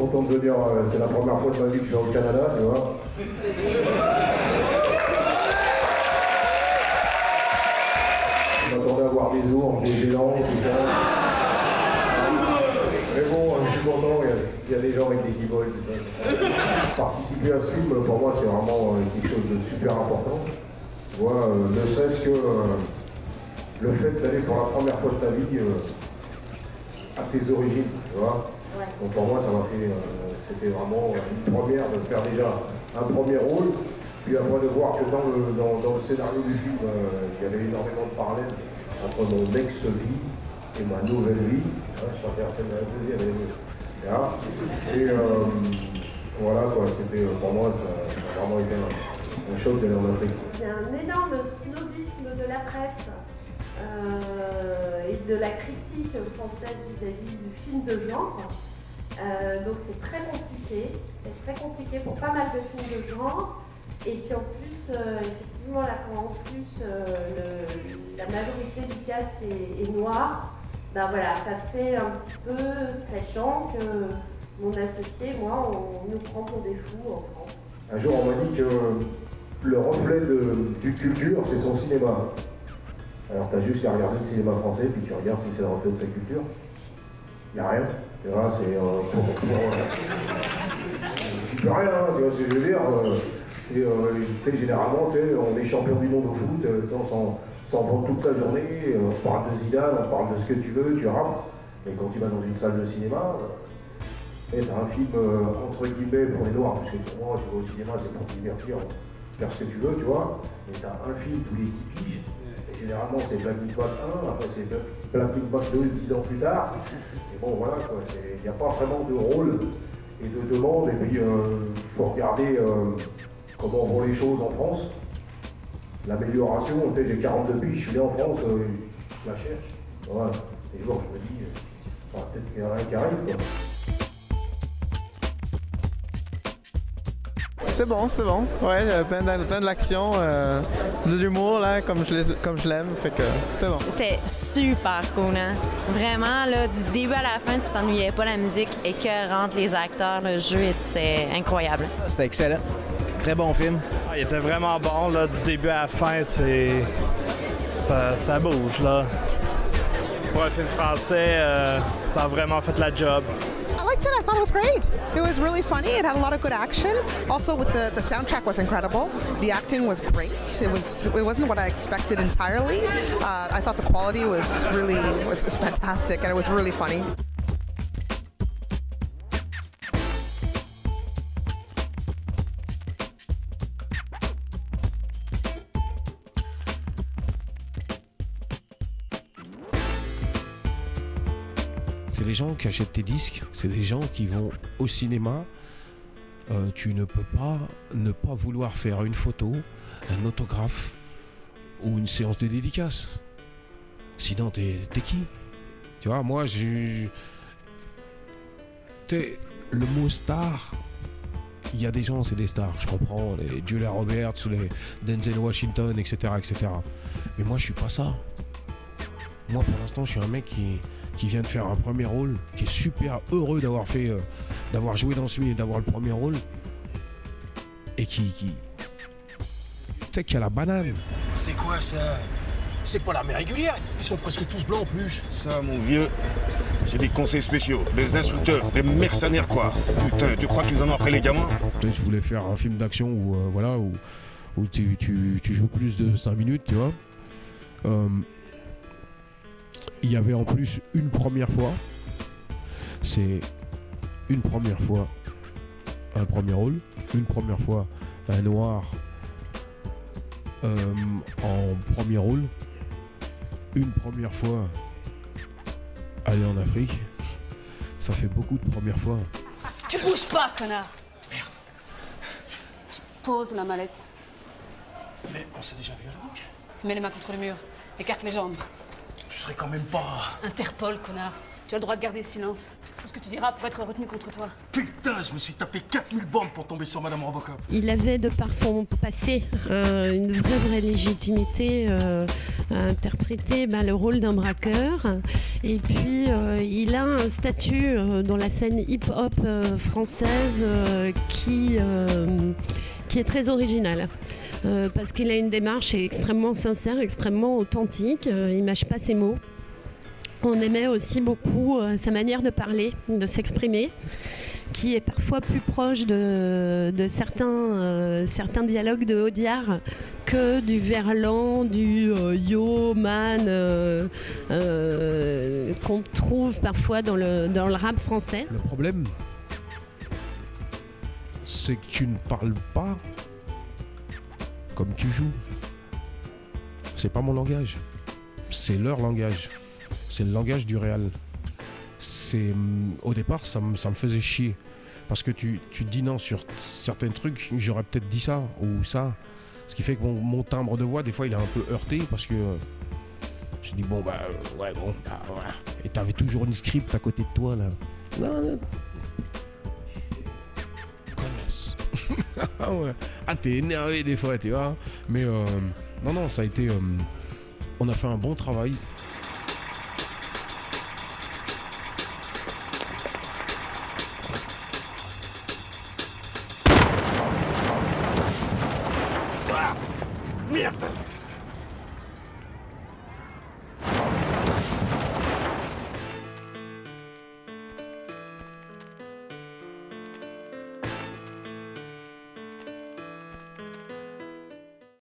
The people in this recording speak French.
content de venir, c'est la première fois de ma vie que je vais au Canada, tu vois. Je m'attendais à voir des ours, des élans, tout ça. Mais bon, je suis content, il y a des gens avec des guibolles, tout ça. Participer à ce film, pour moi, c'est vraiment quelque chose de super important. Tu vois, ne serait-ce que le fait d'aller pour la première fois de ta vie à tes origines, tu vois. Ouais. Donc pour moi, ça m'a fait, c'était vraiment une première de faire déjà un premier rôle, puis après de voir que dans le scénario du film, il y avait énormément de parallèles entre mon ex-vie et ma nouvelle vie. Hein, je suis personne de la deuxième. Et voilà quoi, c'était pour moi, ça a vraiment été un choc d'aller en Afrique. Il y a un énorme snobisme de la presse et de la critique française vis-à-vis du film de genre. Donc c'est très compliqué pour pas mal de films de genre. Et puis en plus, effectivement, là, quand en plus la majorité du cast est noire, ben voilà, ça fait un petit peu 7 ans que mon associé, moi, on nous prend pour des fous en France. Un jour, on m'a dit que le reflet d'une culture, c'est son cinéma. Alors t'as juste qu'à regarder le cinéma français, puis tu regardes si c'est le reflet de sa culture. Il n'y a rien. Tu vois, c'est tu peux rien, hein, tu vois ce que je veux dire. Généralement, on est champion du monde au foot, on s'en vend toute la journée, on parle de Zidane, on parle de ce que tu veux, tu rappes. Mais quand tu vas dans une salle de cinéma, t'as un film entre guillemets pour les noirs, parce que pour moi, tu vas au cinéma, c'est pour te divertir, faire ce que tu veux, tu vois. Mais t'as un film tous les 10 piges. Et généralement, c'est Black Panther 1, après c'est Black Panther 2, 10 ans plus tard. Et bon, voilà, quoi, il n'y a pas vraiment de rôle et de demande. Et puis, il faut regarder comment vont les choses en France. L'amélioration, j'ai 42 piges, je suis né en France, je la cherche. Voilà. Et je me dis, peut-être qu'il y a rien qui arrive, quoi. C'est bon. Ouais, plein de l'action, de l'humour, là, comme je l'aime, fait que c'était bon. C'est super cool, hein? Vraiment, là, du début à la fin, tu t'ennuyais pas, la musique écœurante, les acteurs, le jeu, c'était incroyable. C'était excellent. Très bon film. Il était vraiment bon, là, du début à la fin, ça bouge, là. Pour un film français, ça a vraiment fait la job. I liked it. I thought it was great. It was really funny. It had a lot of good action. Also, with the soundtrack was incredible. The acting was great. It wasn't what I expected entirely. I thought the quality was fantastic, and it was really funny. C'est les gens qui achètent tes disques, c'est des gens qui vont au cinéma. Tu ne peux pas ne pas vouloir faire une photo, un autographe ou une séance de dédicace. Sinon, t'es qui? Tu vois, moi, le mot star, il y a des gens, c'est des stars. Je comprends, les Julia Roberts ou les Denzel Washington, etc., etc. Mais moi, je suis pas ça. Moi, pour l'instant, je suis un mec qui vient de faire un premier rôle, qui est super heureux d'avoir joué dans ce film et d'avoir le premier rôle, et tu sais, qui a la banane. C'est quoi ça? C'est pas l'armée régulière, ils sont presque tous blancs en plus. Ça, mon vieux, c'est des conseils spéciaux, des instructeurs, des mercenaires quoi. Putain, tu crois qu'ils en ont après les gamins? Je voulais faire un film d'action où tu joues plus de 5 minutes, tu vois. Il y avait en plus une première fois, c'est une première fois un premier rôle, une première fois un noir en premier rôle, une première fois aller en Afrique. Ça fait beaucoup de premières fois. Tu bouges pas, connard! Merde. Pose la mallette. Mais on s'est déjà vu à la banque. Mets les mains contre le mur. Écarte les jambes. Tu serais quand même pas... Interpol, connard. Tu Tu as le droit de garder silence. Tout ce que tu diras pourrait être retenu contre toi. Putain, je me suis tapé 4000 bandes pour tomber sur Madame Robocop. Il avait, de par son passé, une vraie légitimité à interpréter le rôle d'un braqueur. Et puis, il a un statut dans la scène hip-hop française qui est très original. Parce qu'il a une démarche extrêmement sincère, extrêmement authentique. Il ne mâche pas ses mots. On aimait aussi beaucoup sa manière de parler, de s'exprimer, qui est parfois plus proche de certains dialogues de Audiard que du Verlan, du yo, man, qu'on trouve parfois dans le rap français. Le problème, c'est que tu ne parles pas comme tu joues. C'est pas mon langage, c'est leur langage. C'est le langage du réel. Au départ, ça me faisait chier. Parce que tu te dis non, sur certains trucs, j'aurais peut-être dit ça ou ça. Ce qui fait que mon timbre de voix, des fois, il est un peu heurté parce que je dis voilà. Et t'avais toujours une script à côté de toi, là. Non. Connasse. Ah ouais. Ah, t'es énervé des fois, tu vois. Mais non, ça a été... on a fait un bon travail. Merde!